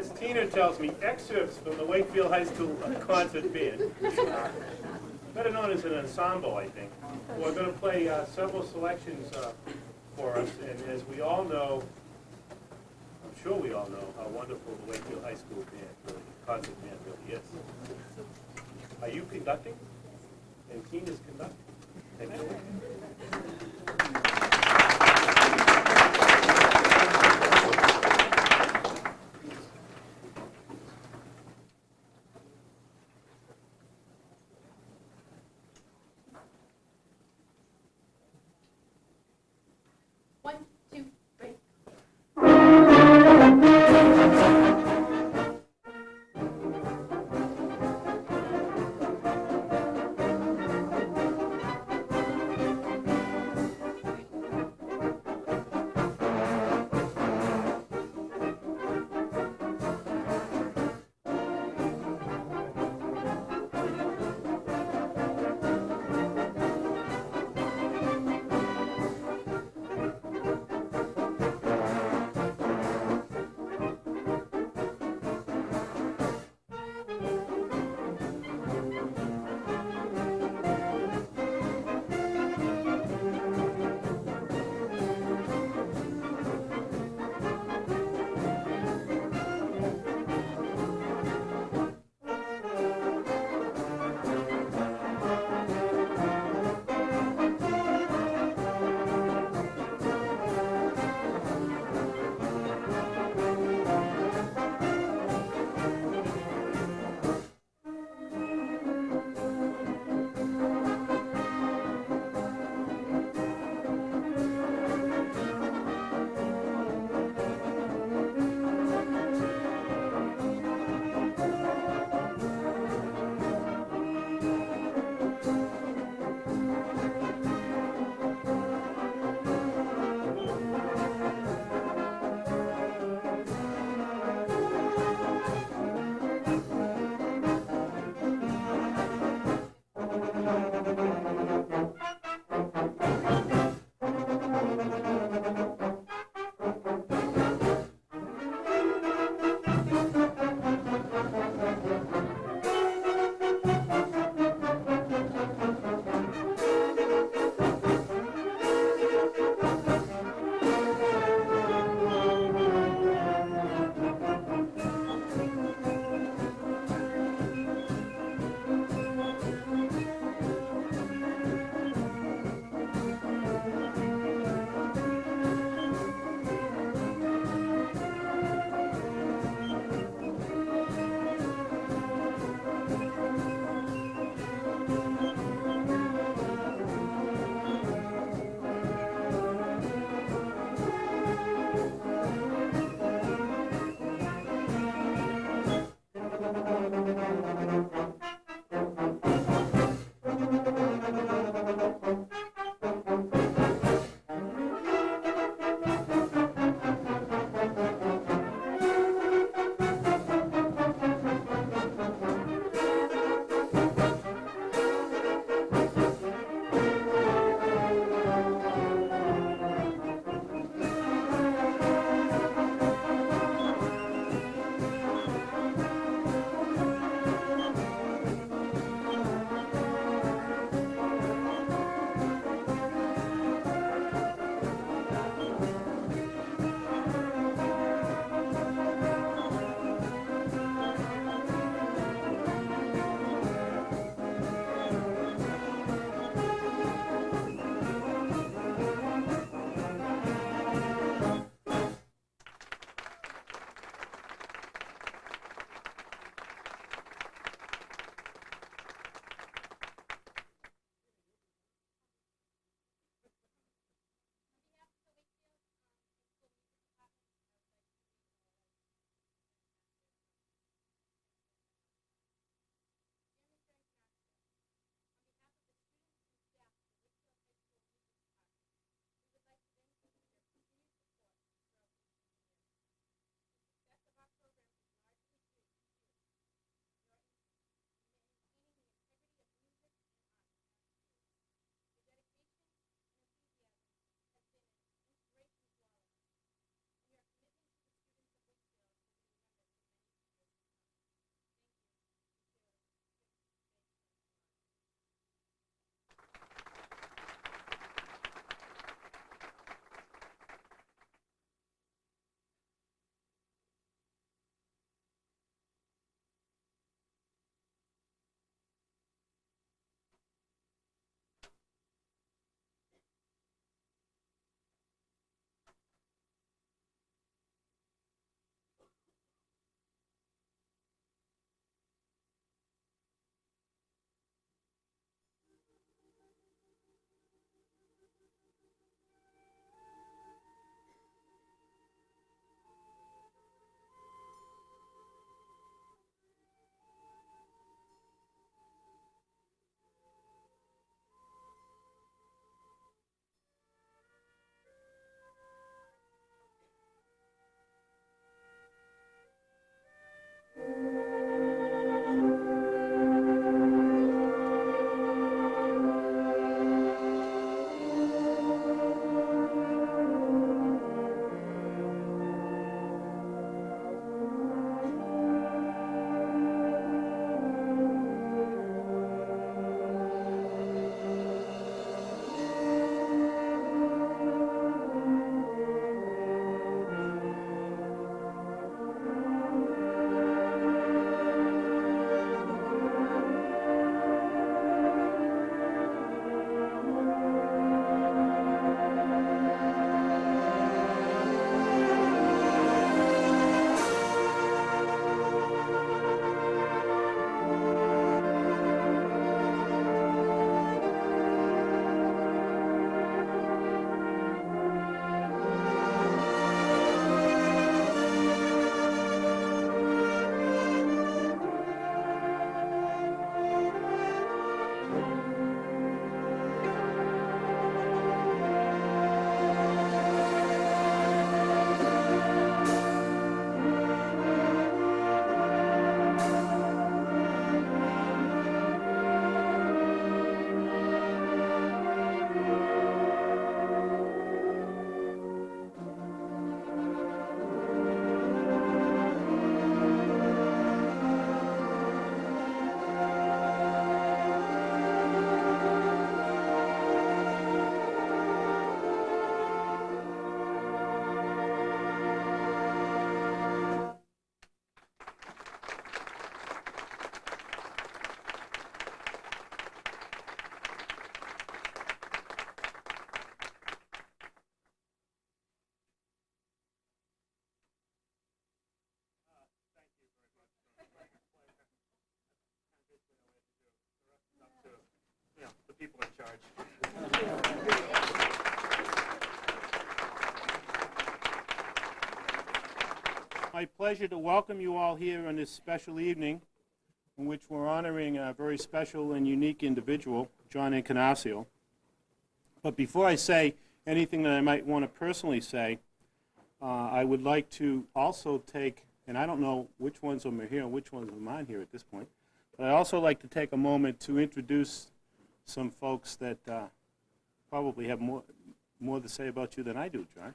as Tina tells me, excerpts from the Wakefield High School concert band, better known as an ensemble, I think. We're going to play several selections for us, and as we all know, I'm sure we all know how wonderful the Wakefield High School band, really, concert band really is. Are you conducting? And Tina's conducting. Thank you. One, two, three. the people in charge. My pleasure to welcome you all here on this special evening in which we're honoring a very special and unique individual, John Encarnacao. But before I say anything that I might want to personally say, I would like to also take, and I don't know which ones of them are here and which ones of them aren't here at this point, but I'd also like to take a moment to introduce some folks that probably have more to say about you than I do, John.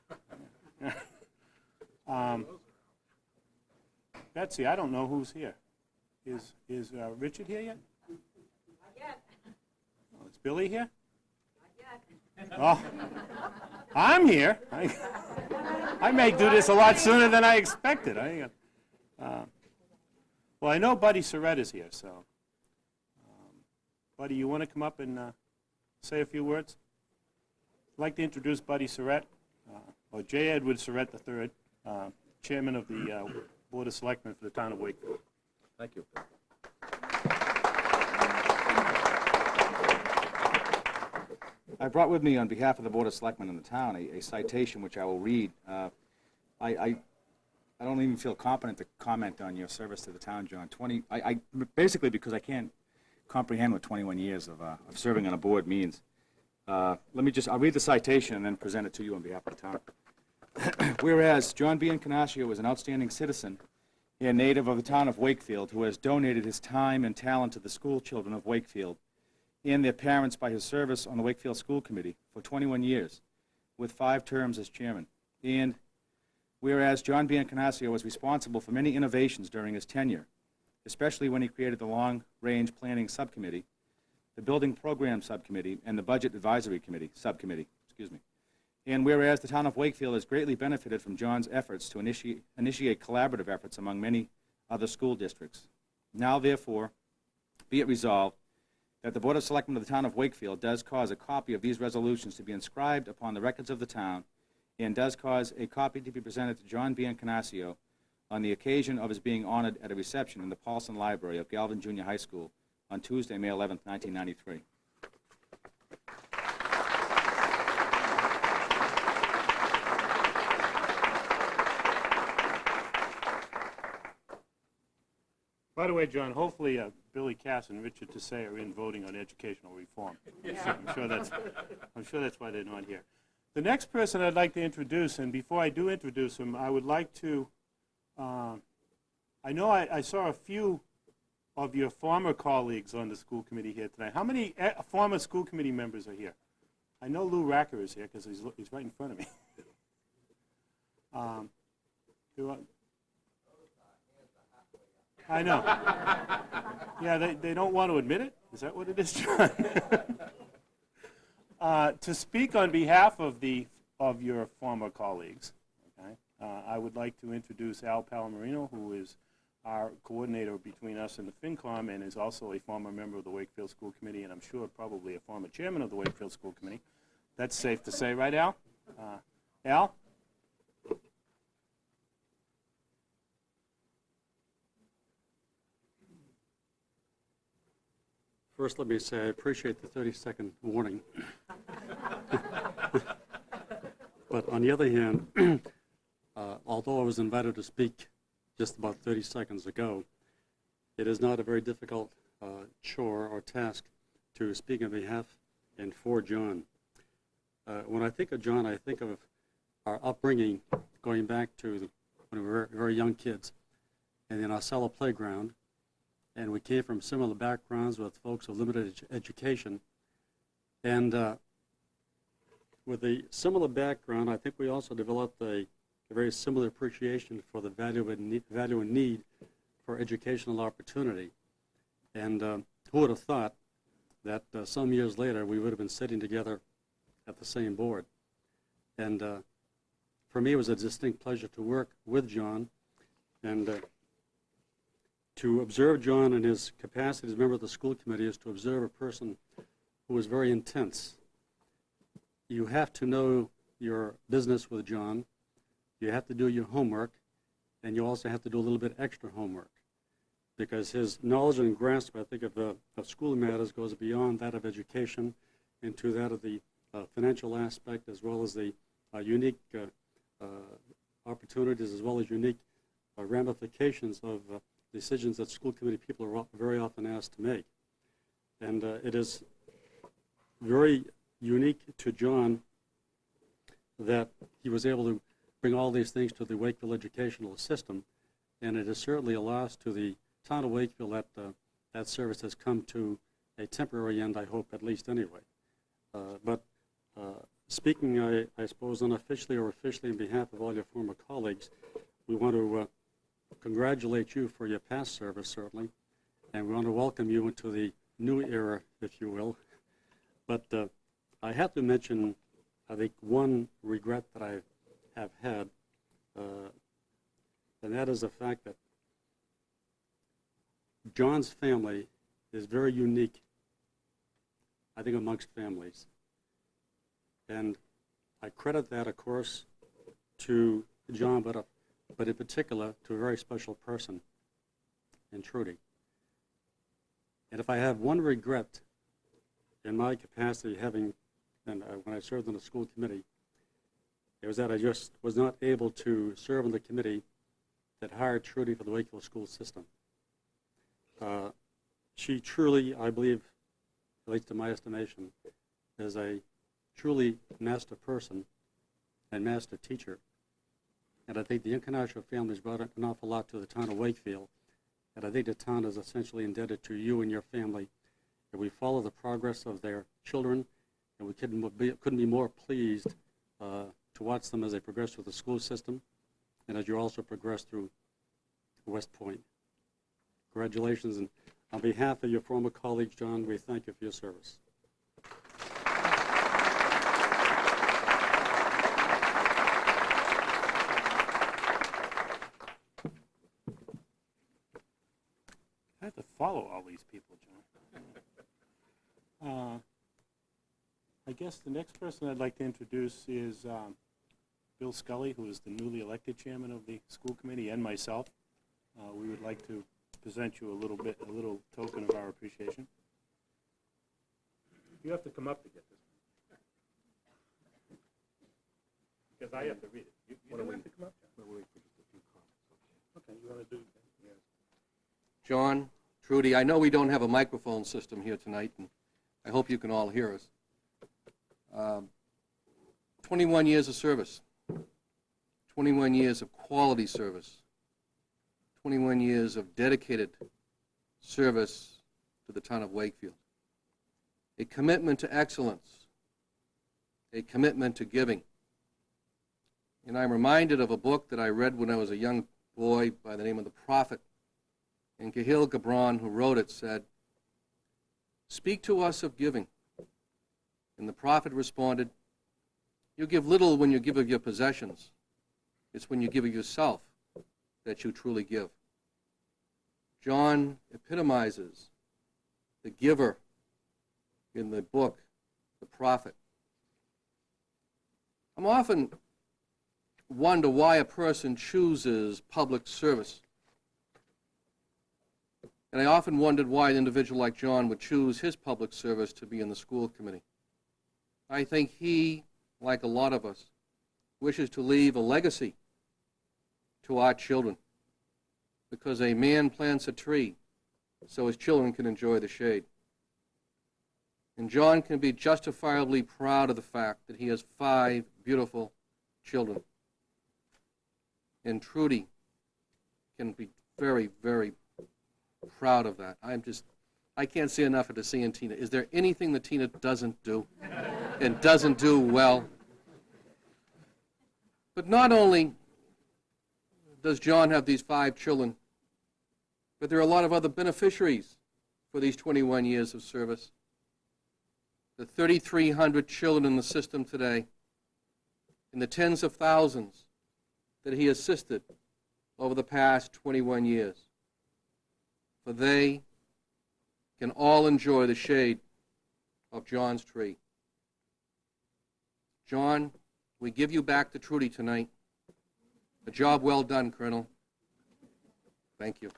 Betsy, I don't know who's here. Is Richard here yet? Not yet. Oh, is Billy here? Not yet. Oh, I'm here. I may do this a lot sooner than I expected. Well, I know Buddy Surratt is here, so. Buddy, you want to come up and say a few words? I'd like to introduce Buddy Surratt, or J. Edward Surratt III, Chairman of the Board of Selectmen for the town of Wakefield. Thank you. I brought with me, on behalf of the Board of Selectmen in the town, a citation which I will read. I don't even feel competent to comment on your service to the town, John. Basically because I can't comprehend what 21 years of serving on a board means. I'll read the citation and then present it to you on behalf of the town. Whereas John B. Encarnacao is an outstanding citizen and native of the town of Wakefield who has donated his time and talent to the school children of Wakefield and their parents by his service on the Wakefield School Committee for 21 years, with 5 terms as chairman. And whereas John B. Encarnacao was responsible for many innovations during his tenure, especially when he created the Long-Range Planning Subcommittee, the Building Program Subcommittee, and the Budget Advisory Subcommittee. And whereas the town of Wakefield has greatly benefited from John's efforts to initiate collaborative efforts among many other school districts. Now, therefore, be it resolved that the Board of Selectmen of the town of Wakefield does cause a copy of these resolutions to be inscribed upon the records of the town and does cause a copy to be presented to John B. Encarnacao on the occasion of his being honored at a reception in the Paulson Library of Galvin Junior High School on Tuesday, May 11, 1993. By the way, John, hopefully Billy Cass and Richard Tassay are in voting on educational reform. Yeah. I'm sure that's why they're not here. The next person I'd like to introduce, and before I do introduce him, I would like to, I know I saw a few of your former colleagues on the school committee here tonight. How many former school committee members are here? I know Lou Racker is here because he's right in front of me. I know. Yeah, they don't want to admit it? Is that what it is, John? To speak on behalf of your former colleagues, okay, I would like to introduce Al Palomino, who is our coordinator between us and the FinCom and is also a former member of the Wakefield School Committee, and I'm sure probably a former chairman of the Wakefield School Committee. That's safe to say, right, Al? Al? First, let me say I appreciate the 30-second warning. But on the other hand, although I was invited to speak just about 30 seconds ago, it is not a very difficult chore or task to speak on behalf and for John. When I think of John, I think of our upbringing going back to when we were very young kids and in our cellar playground. And we came from similar backgrounds with folks with limited education. And with a similar background, I think we also developed a very similar appreciation for the value and need for educational opportunity. And who would have thought that some years later we would have been sitting together at the same board. And for me, it was a distinct pleasure to work with John and to observe John in his capacity as a member of the school committee is to observe a person who is very intense. You have to know your business with John. You have to do your homework, and you also have to do a little bit extra homework. because his knowledge and grasp, I think, of school matters goes beyond that of education into that of the financial aspect, as well as the unique opportunities, as well as unique ramifications of decisions that school committee people are very often asked to make. And it is very unique to John that he was able to bring all these things to the Wakefield educational system, and it is certainly a loss to the town of Wakefield that that service has come to a temporary end, I hope, at least anyway. But speaking, I suppose, unofficially or officially on behalf of all your former colleagues, we want to congratulate you for your past service, certainly, and we want to welcome you into the new era, if you will. But I have to mention, I think, one regret that I have had, and that is the fact that John's family is very unique, I think, amongst families. And I credit that, of course, to John, but in particular to a very special person in Trudy. And if I have one regret in my capacity having, and when I served on the school committee, it was that I just was not able to serve on the committee that hired Trudy for the Wakefield school system. She truly, I believe, at least in my estimation, is a truly master person and master teacher. And I think the Encarnacao family has brought an awful lot to the town of Wakefield. And I think the town is essentially indebted to you and your family. And we follow the progress of their children, and we couldn't be more pleased to watch them as they progress through the school system and as you also progress through West Point. Congratulations, and on behalf of your former colleagues, John, we thank you for your service. I have to follow all these people, John. I guess the next person I'd like to introduce is Bill Scully, who is the newly elected chairman of the school committee, and myself. We would like to present you a little token of our appreciation. You have to come up to get this one. Because I have to read it. You don't have to come up, John. We'll wait for just a few comments. Okay, you want to do that? Yes. John, Trudy, I know we don't have a microphone system here tonight, and I hope you can all hear us. 21 years of service, 21 years of quality service, 21 years of dedicated service to the town of Wakefield. A commitment to excellence, a commitment to giving. And I'm reminded of a book that I read when I was a young boy by the name of The Prophet. And Cahill Gibran, who wrote it, said, "Speak to us of giving." And the prophet responded, "You give little when you give of your possessions. It's when you give of yourself that you truly give." John epitomizes the giver in the book, The Prophet. I'm often wonder why a person chooses public service. And I often wondered why an individual like John would choose his public service to be in the school committee. I think he, like a lot of us, wishes to leave a legacy to our children, because a man plants a tree so his children can enjoy the shade. And John can be justifiably proud of the fact that he has 5 beautiful children. And Trudy can be very, very proud of that. I can't say enough of seeing Tina. Is there anything that Tina doesn't do and doesn't do well? But not only does John have these 5 children, but there are a lot of other beneficiaries for these 21 years of service. The 3,300 children in the system today, and the tens of thousands that he assisted over the past 21 years. For they can all enjoy the shade of John's tree. John, we give you back to Trudy tonight. A job well done, Colonel. Thank you.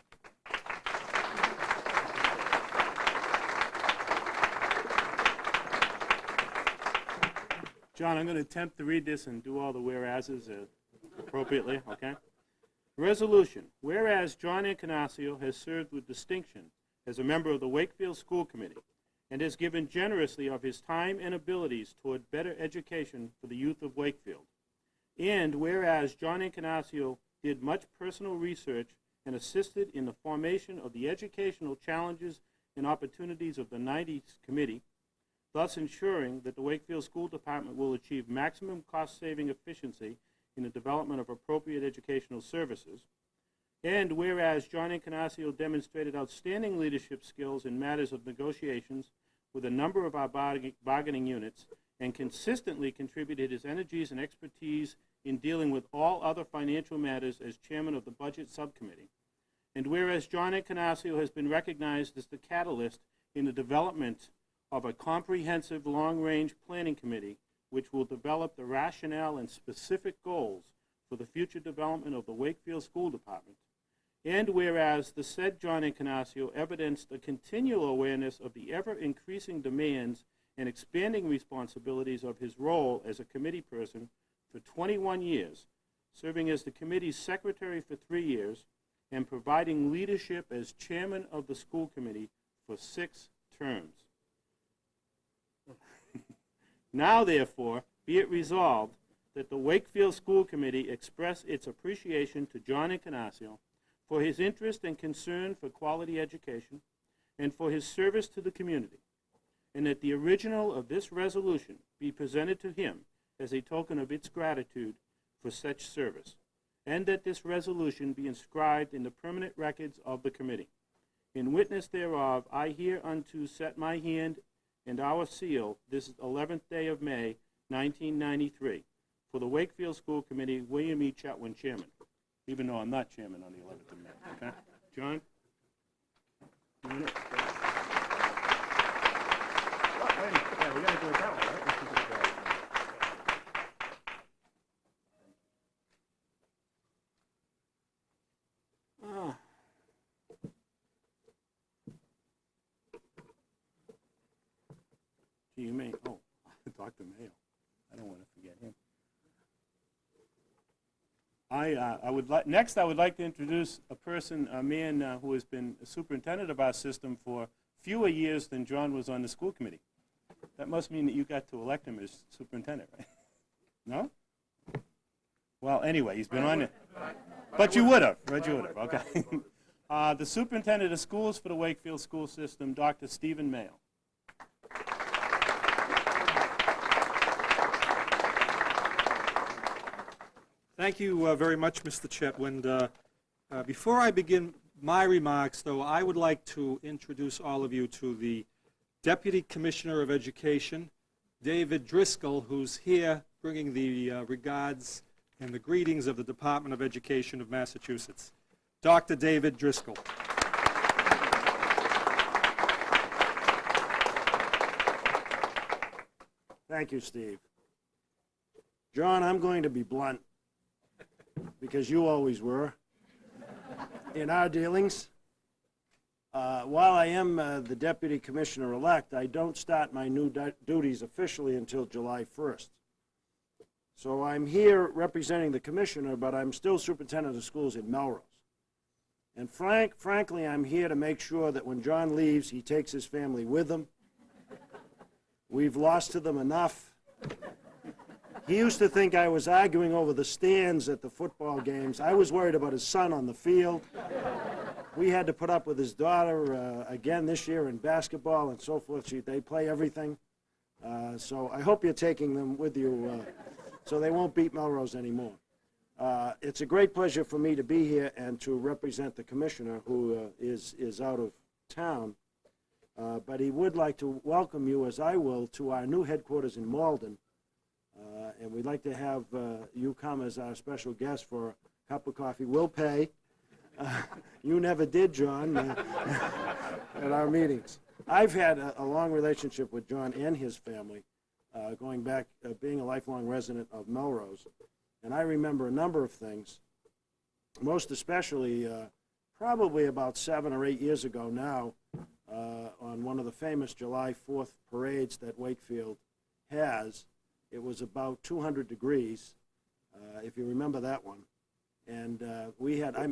John, I'm going to attempt to read this and do all the whereases appropriately, okay? Resolution, whereas John Encarnacao has served with distinction as a member of the Wakefield School Committee and has given generously of his time and abilities toward better education for the youth of Wakefield. And whereas John Encarnacao did much personal research and assisted in the formation of the educational challenges and opportunities of the 90s committee, thus ensuring that the Wakefield School Department will achieve maximum cost-saving efficiency in the development of appropriate educational services. And whereas John Encarnacao demonstrated outstanding leadership skills in matters of negotiations with a number of our bargaining units and consistently contributed his energies and expertise in dealing with all other financial matters as chairman of the Budget Subcommittee. And whereas John Encarnacao has been recognized as the catalyst in the development of a comprehensive long-range planning committee which will develop the rationale and specific goals for the future development of the Wakefield School Department. And whereas the said John Encarnacao evidenced a continual awareness of the ever-increasing demands and expanding responsibilities of his role as a committee person for 21 years, serving as the committee's secretary for 3 years, and providing leadership as chairman of the school committee for 6 terms. Now, therefore, be it resolved that the Wakefield School Committee express its appreciation to John Encarnacao for his interest and concern for quality education and for his service to the community, and that the original of this resolution be presented to him as a token of its gratitude for such service, and that this resolution be inscribed in the permanent records of the committee. In witness thereof, I hereunto set my hand and our seal this 11th day of May, 1993, for the Wakefield School Committee, William E. Chetwin, chairman, even though I'm not chairman on the 11th of May. Okay? John? Yeah, we got to do it that way, right? You may, Dr. Mayo. I don't want to forget him. Next, I would like to introduce a man who has been a superintendent of our system for fewer years than John was on the school committee. That must mean that you got to elect him as superintendent, right? No? Well, anyway, he's been on it. But you would have, right? You would have, okay. The superintendent of schools for the Wakefield school system, Dr. Stephen Mayo. Thank you very much, Mr. Chetwynd. Before I begin my remarks, though, I would like to introduce all of you to the Deputy Commissioner of Education, David Driscoll, who's here bringing the regards and the greetings of the Department of Education of Massachusetts. Dr. David Driscoll. Thank you, Steve. John, I'm going to be blunt, because you always were, in our dealings. While I am the Deputy Commissioner-elect, I don't start my new duties officially until July 1st. So I'm here representing the Commissioner, but I'm still Superintendent of Schools in Melrose. And frankly, I'm here to make sure that when John leaves, he takes his family with him. We've lost to them enough. He used to think I was arguing over the stands at the football games. I was worried about his son on the field. We had to put up with his daughter again this year in basketball and so forth. They play everything. So I hope you're taking them with you so they won't beat Melrose anymore. It's a great pleasure for me to be here and to represent the Commissioner, who is out of town. But he would like to welcome you, as I will, to our new headquarters in Malden. And we'd like to have you come as our special guest for a cup of coffee. We'll pay. You never did, John, at our meetings. I've had a long relationship with John and his family, going back, being a lifelong resident of Melrose. And I remember a number of things, most especially probably about 7 or 8 years ago now, on one of the famous July 4th parades that Wakefield has. it was about 200 degrees, if you remember that one. And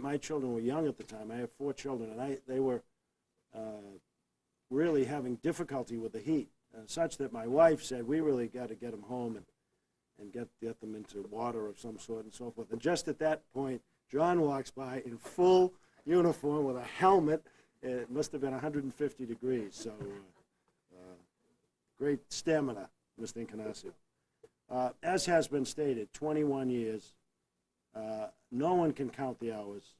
my children were young at the time. I have 4 children, and they were really having difficulty with the heat, such that my wife said, we really got to get them home and get them into water of some sort and so forth. And just at that point, John walks by in full uniform with a helmet. It must have been 150 degrees, so great stamina, Mr. Encarnacao. As has been stated, 21 years. No one can count the hours.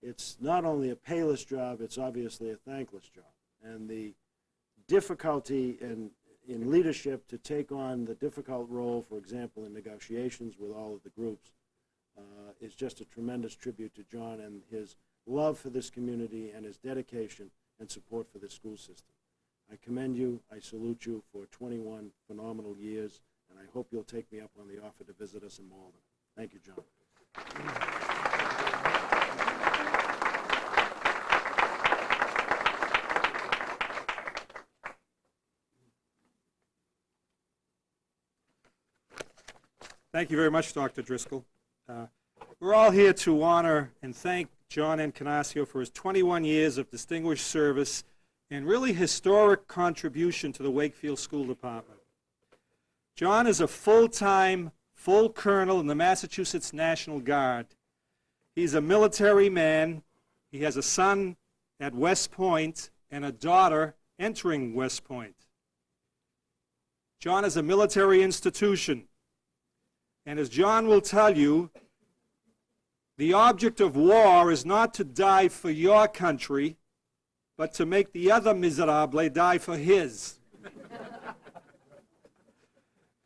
It's not only a payless job, it's obviously a thankless job. And the difficulty in leadership to take on the difficult role, for example, in negotiations with all of the groups, is just a tremendous tribute to John and his love for this community and his dedication and support for this school system. I commend you, I salute you for 21 phenomenal years, and I hope you'll take me up on the offer to visit us in Malden. Thank you, John. Thank you very much, Dr. Driscoll. We're all here to honor and thank John Encarnacao for his 21 years of distinguished service and really historic contribution to the Wakefield School Department. John is a full-time, full colonel in the Massachusetts National Guard. He's a military man. He has a son at West Point and a daughter entering West Point. John is a military institution. And as John will tell you, the object of war is not to die for your country, but to make the other miserable die for his.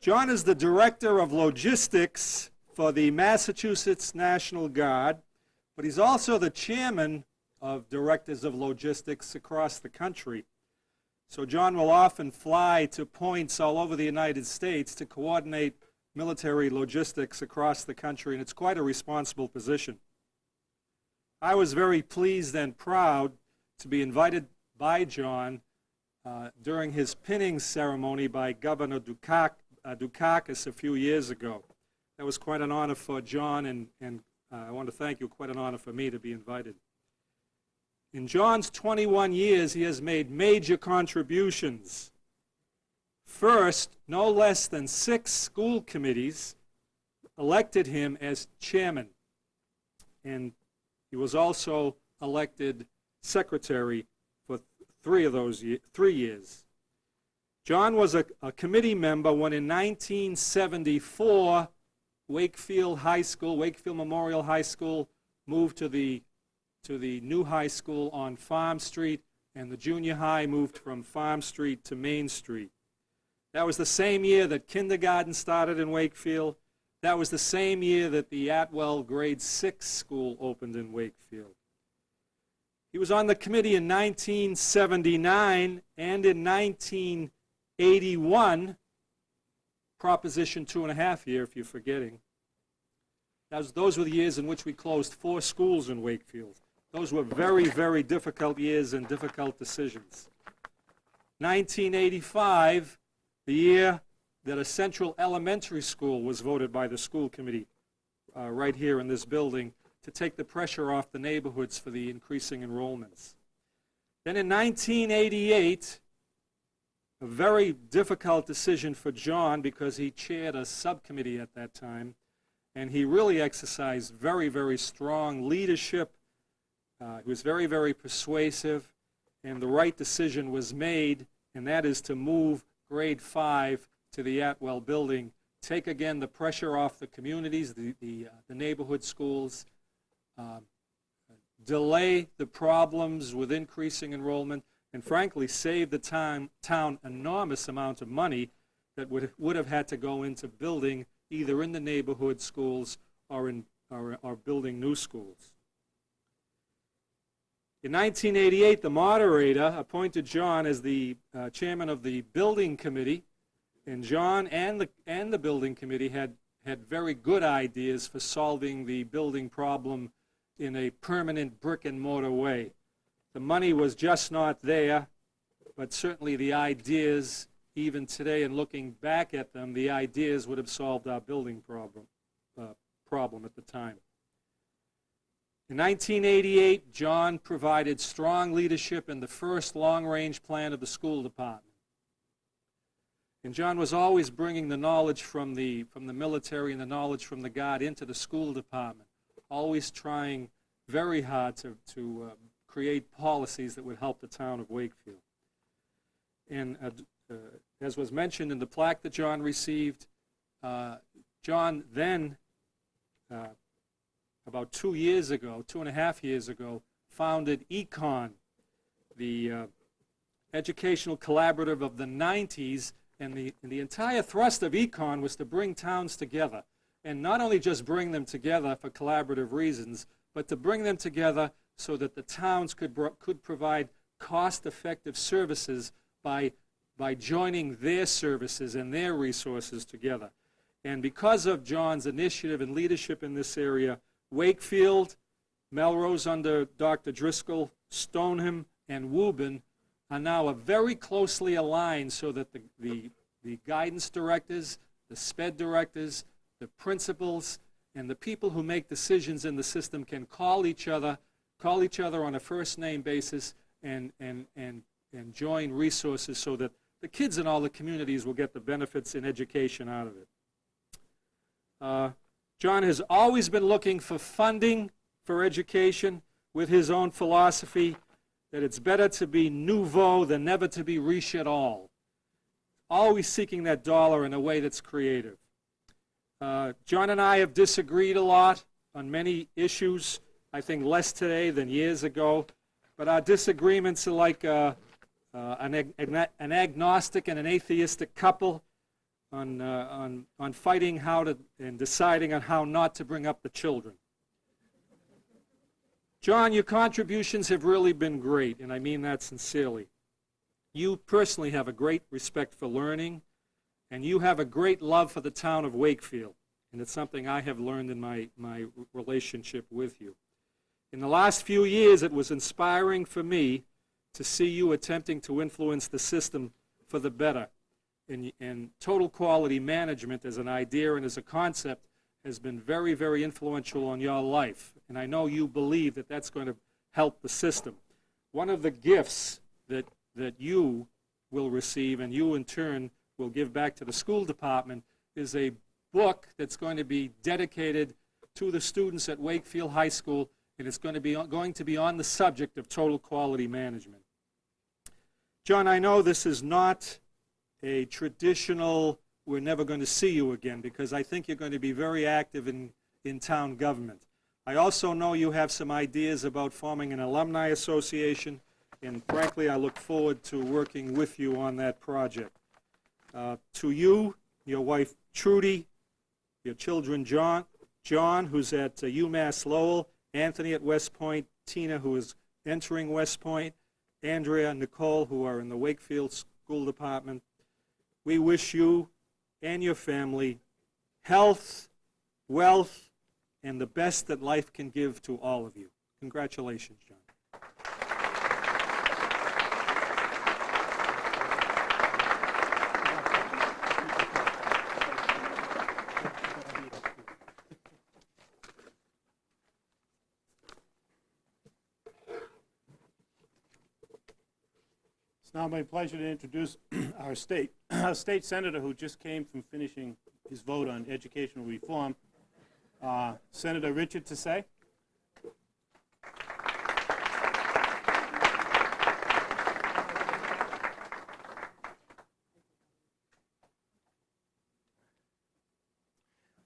John is the director of logistics for the Massachusetts National Guard, but he's also the chairman of directors of logistics across the country. So John will often fly to points all over the United States to coordinate military logistics across the country, and it's quite a responsible position. I was very pleased and proud to be invited by John during his pinning ceremony by Governor Dukakis a few years ago. That was quite an honor for John, and I want to thank you, quite an honor for me to be invited. In John's 21 years, he has made major contributions. First, no less than 6 school committees elected him as chairman, and he was also elected secretary for 3 years. John was a committee member when in 1974, Wakefield Memorial High School moved to the new high school on Farm Street, and the junior high moved from Farm Street to Main Street. That was the same year that kindergarten started in Wakefield. That was the same year that the Atwell grade 6 school opened in Wakefield. He was on the committee in 1979 and in 1981, Proposition 2.5 year, if you're forgetting. Those were the years in which we closed 4 schools in Wakefield. Those were very, very difficult years and difficult decisions. 1985, the year that a central elementary school was voted by the school committee right here in this building to take the pressure off the neighborhoods for the increasing enrollments. Then in 1988, a very difficult decision for John because he chaired a subcommittee at that time, and he really exercised very, very strong leadership. He was very, very persuasive, and the right decision was made, and that is to move grade 5 to the Atwell building, take again the pressure off the communities, the neighborhood schools, delay the problems with increasing enrollment, and frankly save the town enormous amount of money that would have had to go into building either in the neighborhood schools or building new schools. In 1988, the moderator appointed John as the chairman of the building committee, and John and the building committee had very good ideas for solving the building problem in a permanent brick and mortar way. The money was just not there, but certainly the ideas, even today, and looking back at them, the ideas would have solved our building problem at the time. In 1988, John provided strong leadership in the first long-range plan of the school department. And John was always bringing the knowledge from the military and the knowledge from the Guard into the school department, always trying very hard to create policies that would help the town of Wakefield. And as was mentioned in the plaque that John received, John then, about 2.5 years ago, founded Econ, the educational collaborative of the 90s, and the entire thrust of Econ was to bring towns together, and not only just bring them together for collaborative reasons, but to bring them together so that the towns could provide cost-effective services by joining their services and their resources together. And because of John's initiative and leadership in this area, Wakefield, Melrose under Dr. Driscoll, Stoneham, and Woburn are now very closely aligned so that the guidance directors, the SPED directors, the principals, and the people who make decisions in the system can call each other on a first-name basis and join resources so that the kids in all the communities will get the benefits in education out of it. John has always been looking for funding for education with his own philosophy that it's better to be nouveau than never to be riche at all. Always seeking that dollar in a way that's creative. John and I have disagreed a lot on many issues, I think less today than years ago, but our disagreements are like an agnostic and an atheistic couple on fighting how to and deciding on how not to bring up the children. John, your contributions have really been great, and I mean that sincerely. You personally have a great respect for learning, and you have a great love for the town of Wakefield, and it's something I have learned in my relationship with you. In the last few years, it was inspiring for me to see you attempting to influence the system for the better. And total quality management as an idea and as a concept has been very, very influential on your life. And I know you believe that that's going to help the system. One of the gifts that you will receive and you in turn will give back to the school department is a book that's going to be dedicated to the students at Wakefield High School, and it's going to be on the subject of total quality management. John, I know this is not a traditional, we're never going to see you again, because I think you're going to be very active in town government. I also know you have some ideas about forming an alumni association, and frankly, I look forward to working with you on that project. To you, your wife Trudy, your children John, who's at UMass Lowell, Anthony at West Point, Tina, who is entering West Point, Andrea and Nicole, who are in the Wakefield School Department, we wish you and your family health, wealth, and the best that life can give to all of you. Congratulations, John. It's now my pleasure to introduce our state senator who just came from finishing his vote on educational reform, Senator Richard Tassay.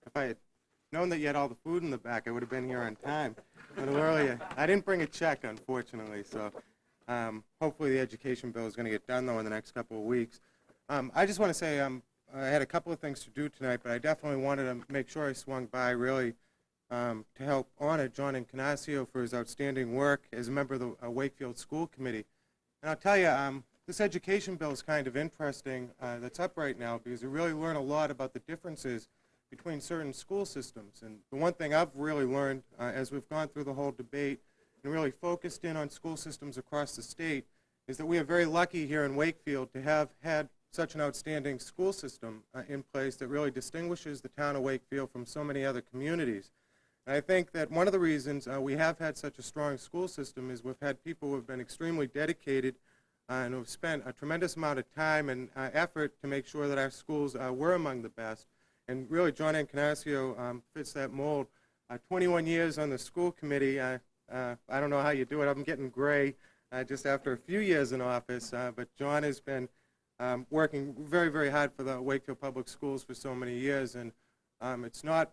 If I had known that you had all the food in the back, I would have been here on time a little earlier. I didn't bring a check, unfortunately, so hopefully the education bill is going to get done, though, in the next couple of weeks. I just want to say I had a couple of things to do tonight, but I definitely wanted to make sure I swung by really to help honor John Encarnacao for his outstanding work as a member of the Wakefield School Committee. And I'll tell you, this education bill is kind of interesting that's up right now because we really learn a lot about the differences between certain school systems. And the one thing I've really learned as we've gone through the whole debate and really focused in on school systems across the state is that we are very lucky here in Wakefield to have had such an outstanding school system in place that really distinguishes the town of Wakefield from so many other communities. And I think that one of the reasons we have had such a strong school system is we've had people who have been extremely dedicated and who have spent a tremendous amount of time and effort to make sure that our schools were among the best. And really, John Encarnacao fits that mold. 21 years on the school committee. I don't know how you do it. I'm getting gray just after a few years in office, but John has been working very, very hard for the Wakefield Public Schools for so many years, and it's not,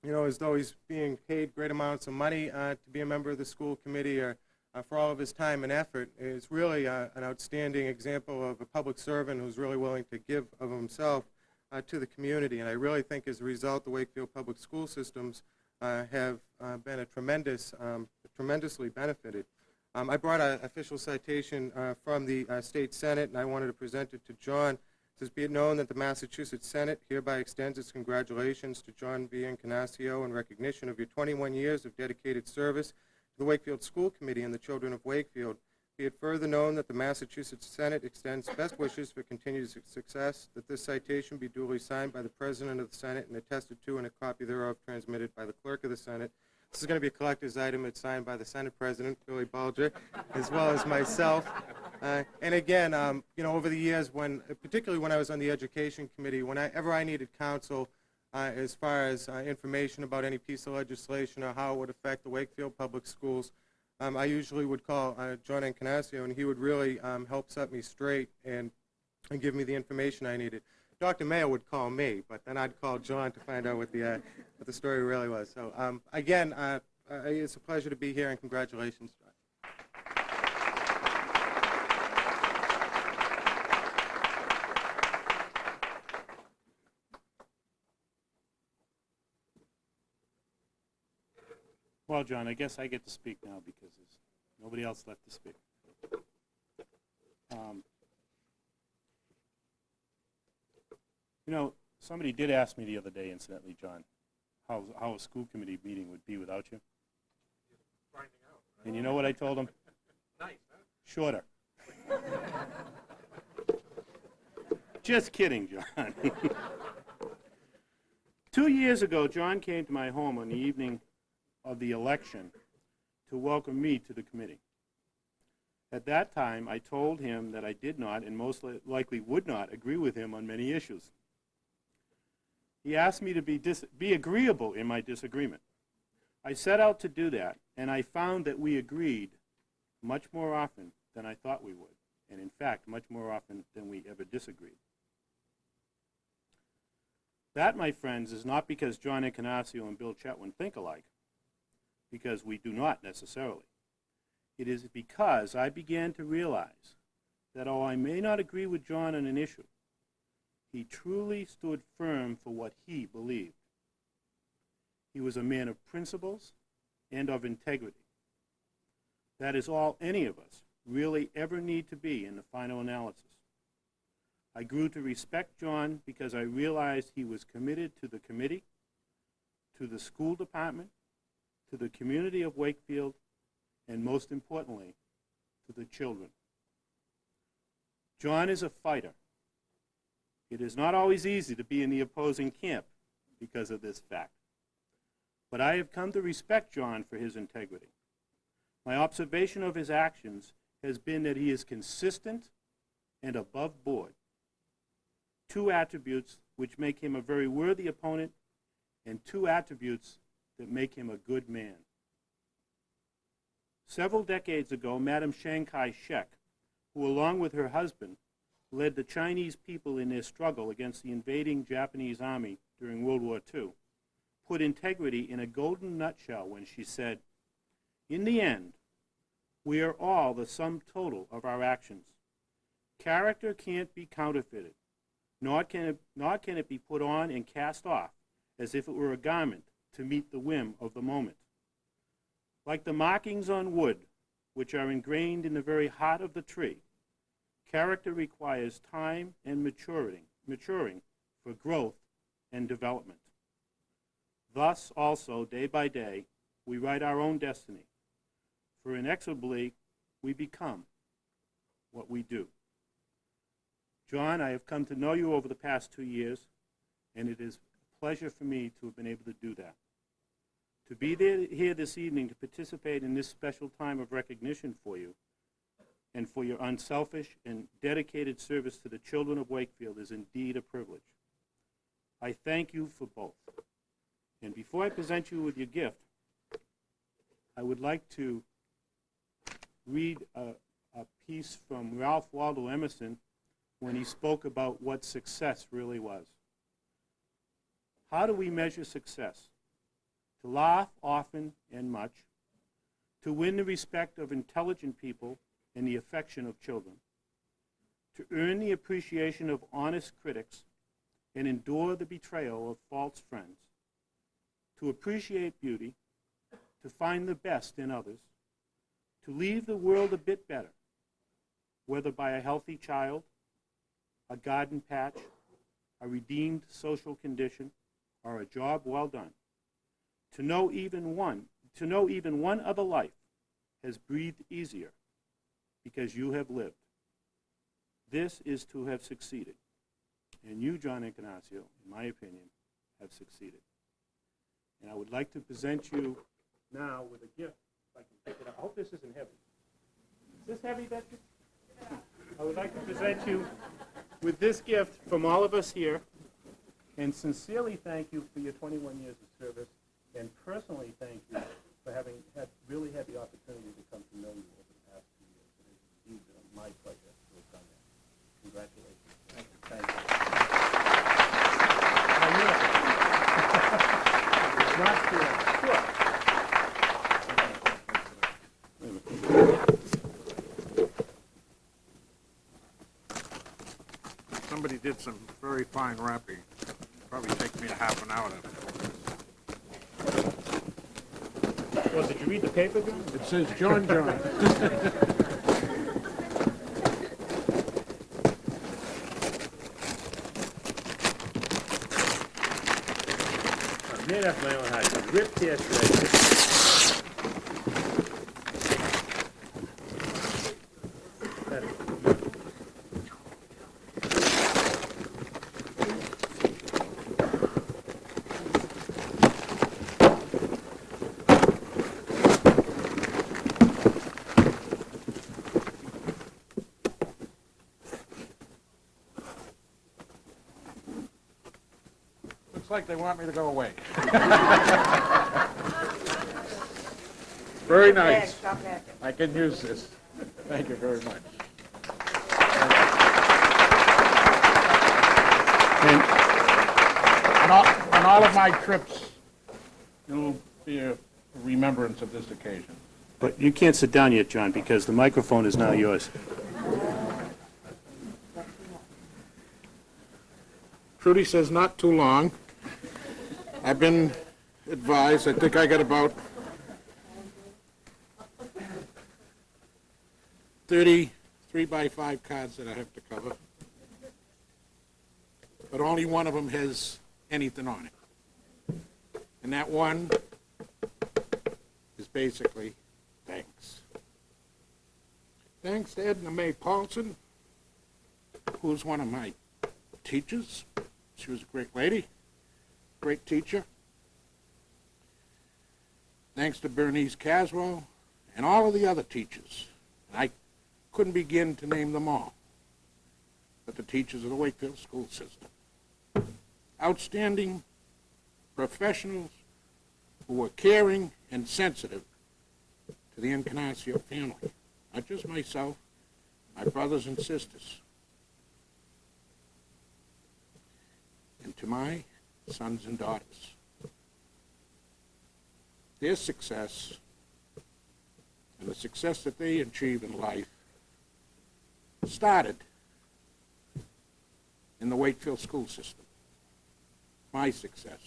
as though he's being paid great amounts of money to be a member of the school committee or for all of his time and effort. It's really an outstanding example of a public servant who's really willing to give of himself to the community, and I really think as a result, the Wakefield Public School systems have been a tremendously benefited. I brought an official citation from the State Senate, and I wanted to present it to John. It says, "Be it known that the Massachusetts Senate hereby extends its congratulations to John B. Encarnacao in recognition of your 21 years of dedicated service to the Wakefield School Committee and the children of Wakefield. Be it further known that the Massachusetts Senate extends best wishes for continued success, that this citation be duly signed by the President of the Senate and attested to and a copy thereof transmitted by the Clerk of the Senate." This is going to be a collector's item. It's signed by the Senate President, Billy Bulger, as well as myself. And again, over the years, particularly when I was on the Education Committee, whenever I needed counsel as far as information about any piece of legislation or how it would affect the Wakefield Public Schools, I usually would call John Encarnacao, and he would really help set me straight and give me the information I needed. Dr. Mayo would call me, but then I'd call John to find out what the story really was. So again, it's a pleasure to be here, and congratulations, John. Well, John, I guess I get to speak now because there's nobody else left to speak. Somebody did ask me the other day, incidentally, John, how a school committee meeting would be without you. Finding out. And you know what I told them? Nice, huh? Shorter. Just kidding, John. 2 years ago, John came to my home on the evening of the election to welcome me to the committee. At that time, I told him that I did not and most likely would not agree with him on many issues. He asked me to be agreeable in my disagreement. I set out to do that, and I found that we agreed much more often than I thought we would, and in fact, much more often than we ever disagreed. That, my friends, is not because John Encarnacao and Bill Chetwynd think alike, because we do not necessarily. It is because I began to realize that although I may not agree with John on an issue, he truly stood firm for what he believed. He was a man of principles and of integrity. That is all any of us really ever need to be in the final analysis. I grew to respect John because I realized he was committed to the committee, to the school department, to the community of Wakefield, and most importantly, to the children. John is a fighter. It is not always easy to be in the opposing camp because of this fact. But I have come to respect John for his integrity. My observation of his actions has been that he is consistent and above board, two attributes which make him a very worthy opponent and two attributes that make him a good man. Several decades ago, Madam Chiang Kai-shek, who along with her husband led the Chinese people in their struggle against the invading Japanese army during World War II, put integrity in a golden nutshell when she said, "In the end, we are all the sum total of our actions. Character can't be counterfeited, nor can it be put on and cast off as if it were a garment to meet the whim of the moment. Like the markings on wood, which are ingrained in the very heart of the tree, character requires time and maturing for growth and development. Thus, also, day by day, we write our own destiny, for inexorably we become what we do." John, I have come to know you over the past 2 years, and it is a pleasure for me to have been able to do that. To be here this evening to participate in this special time of recognition for you and for your unselfish and dedicated service to the children of Wakefield is indeed a privilege. I thank you for both. And before I present you with your gift, I would like to read a piece from Ralph Waldo Emerson when he spoke about what success really was. How do we measure success? To laugh often and much, to win the respect of intelligent people and the affection of children, to earn the appreciation of honest critics and endure the betrayal of false friends, to appreciate beauty, to find the best in others, to leave the world a bit better, whether by a healthy child, a garden patch, a redeemed social condition, or a job well done. To know even one other life has breathed easier because you have lived. This is to have succeeded. And you, John Encarnacao, in my opinion, have succeeded. And I would like to present you now with a gift. If I can pick it up. I hope this isn't heavy. Is this heavy, Betsy? I would like to present you with this gift from all of us here, and sincerely thank you for your 21 years of service, and personally thank you for having really had the opportunity to come to know you over the past 2 years. It has indeed been my pleasure to have done that. Congratulations. Thank you. Thank you. Not sure. Somebody did some very fine wrapping. Probably take me a half an hour to. Well, did you read the paper, John? It says John. Made off my own heart. Ripped here shredded. Looks like they want me to go away. Very nice. Stop packing. I can use this. Thank you very much. And On all of my trips, it'll be a remembrance of this occasion. but you can't sit down yet, John, because the microphone is now yours. Trudy says not too long. I've been advised, I think I got about 30 3x5 cards that I have to cover. But only one of them has anything on it. And that one is basically thanks. Thanks to Edna Mae Paulson, who's one of my teachers. She was a great lady, great teacher. Thanks to Bernice Caswell and all of the other teachers. I couldn't begin to name them all, but the teachers of the Wakefield school system. Outstanding professionals who were caring and sensitive to the Encarnacao family. Not just myself, my brothers and sisters. And to my sons and daughters. Their success and the success that they achieve in life started in the Wakefield school system. My success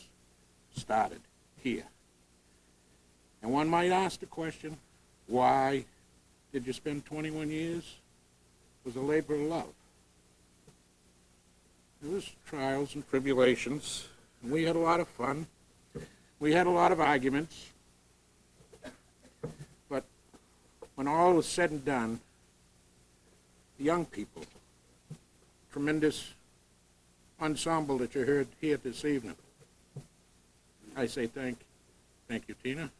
started here. And one might ask the question, why did you spend 21 years? It was a labor of love. There was trials and tribulations, and we had a lot of fun. We had a lot of arguments. But when all was said and done, the young people tremendous ensemble that you heard here this evening. I say thank you, Tina.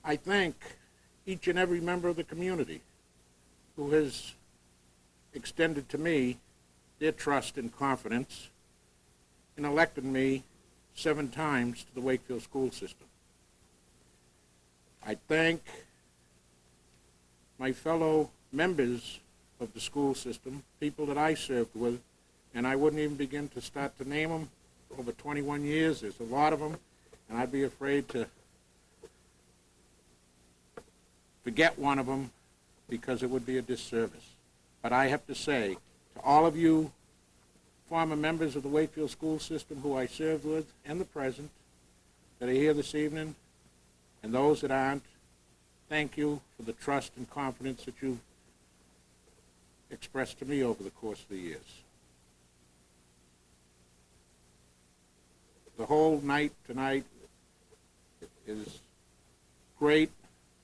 I thank each and every member of the community who has extended to me their trust and confidence and elected me 7 times to the Wakefield school system. I thank my fellow members of the school system, people that I served with, and I wouldn't even begin to start to name them. Over 21 years, there's a lot of them, and I'd be afraid to forget one of them because it would be a disservice. But I have to say to all of you former members of the Wakefield school system who I served with and the present that are here this evening, and those that aren't, thank you for the trust and confidence that you've expressed to me over the course of the years. The whole night tonight is great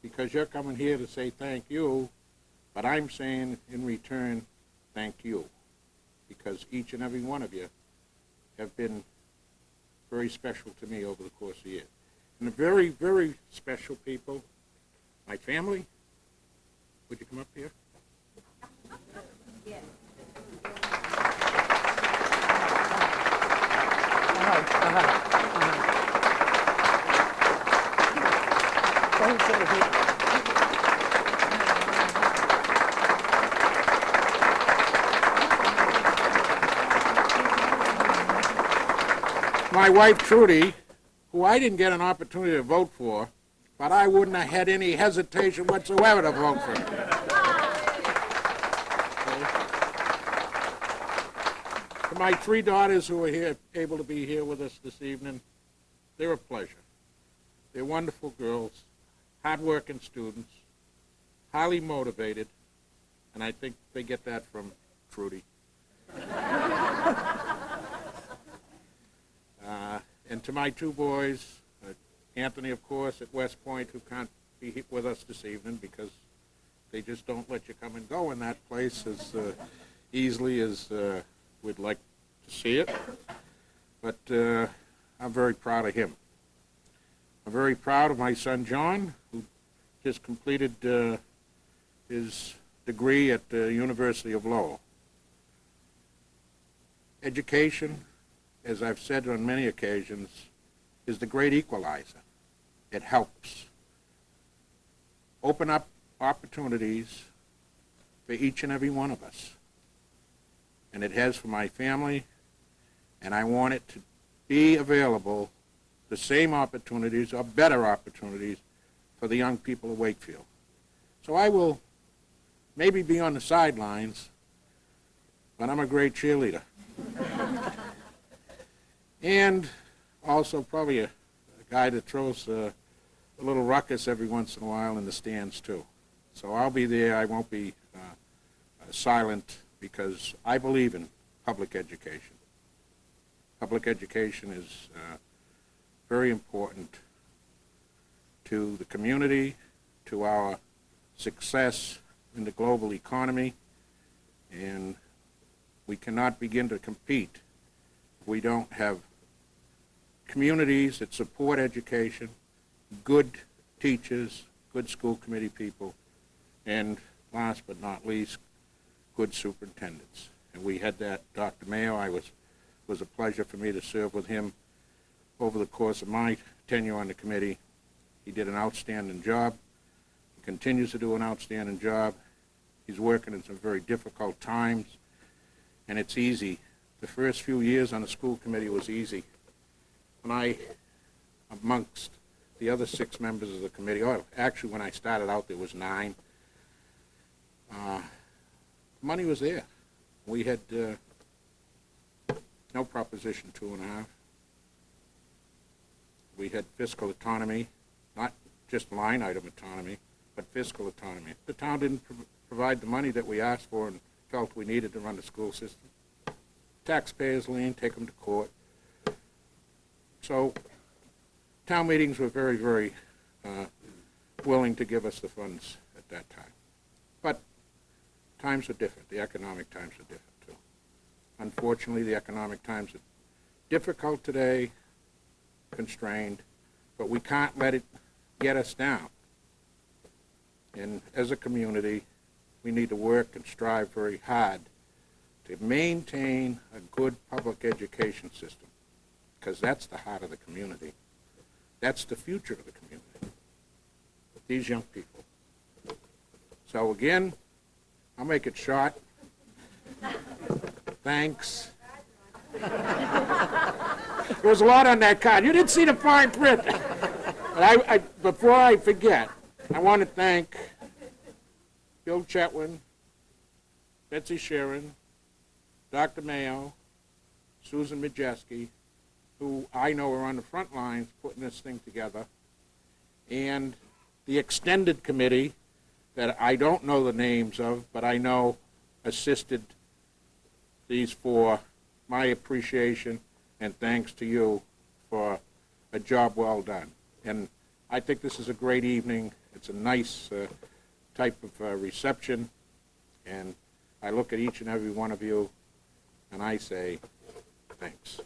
because you're coming here to say thank you, but I'm saying in return, thank you, because each and every one of you have been very special to me over the course of the year. And the very, very special people, my family. Would you come up here? My wife, Trudy, who I didn't get an opportunity to vote for, but I wouldn't have had any hesitation whatsoever to vote for her. To my 3 daughters who are here, able to be here with us this evening, they're a pleasure. They're wonderful girls, hard-working students, highly motivated, and I think they get that from Trudy. And to my 2 boys, Anthony, of course, at West Point, who can't be with us this evening because they just don't let you come and go in that place as easily as we'd like to see it. But I'm very proud of him. I'm very proud of my son, John, who just completed his degree at the University of Lowell. Education, as I've said on many occasions, is the great equalizer. It helps open up opportunities for each and every one of us. And it has for my family, and I want it to be available, the same opportunities or better opportunities for the young people of Wakefield. So I will maybe be on the sidelines, but I'm a great cheerleader. And also probably a guy that throws a little ruckus every once in a while in the stands too. So I'll be there. I won't be silent because I believe in public education. Public education is very important to the community, to our success in the global economy, and we cannot begin to compete if we don't have communities that support education, good teachers, good school committee people, and last but not least, good superintendents. And we had that. Dr. Mayo, it was a pleasure for me to serve with him over the course of my tenure on the committee. He did an outstanding job. He continues to do an outstanding job. He's working in some very difficult times, and it's easy. The first few years on the school committee was easy. When amongst the other 6 members of the committee, or actually when I started out there was 9, money was there. We had no Proposition 2.5. We had fiscal autonomy, not just line item autonomy, but fiscal autonomy. The town didn't provide the money that we asked for and felt we needed to run the school system. Taxpayers lien, take them to court. So town meetings were very, very willing to give us the funds at that time. But times are different. The economic times are different, too. Unfortunately, the economic times are difficult today, constrained, but we can't let it get us down. And as a community, we need to work and strive very hard to maintain a good public education system, because that's the heart of the community. That's the future of the community, these young people. So again, I'll make it short. Thanks. There was a lot on that card. You didn't see the fine print. But before I forget, I want to thank Bill Chetwin, Betsy Sharon, Dr. Mayo, Susan Majeski, who I know are on the front lines putting this thing together, and the extended committee that I don't know the names of, but I know assisted these four. My appreciation and thanks to you for a job well done. And I think this is a great evening. It's a nice type of reception, and I look at each and every one of you, and I say thanks.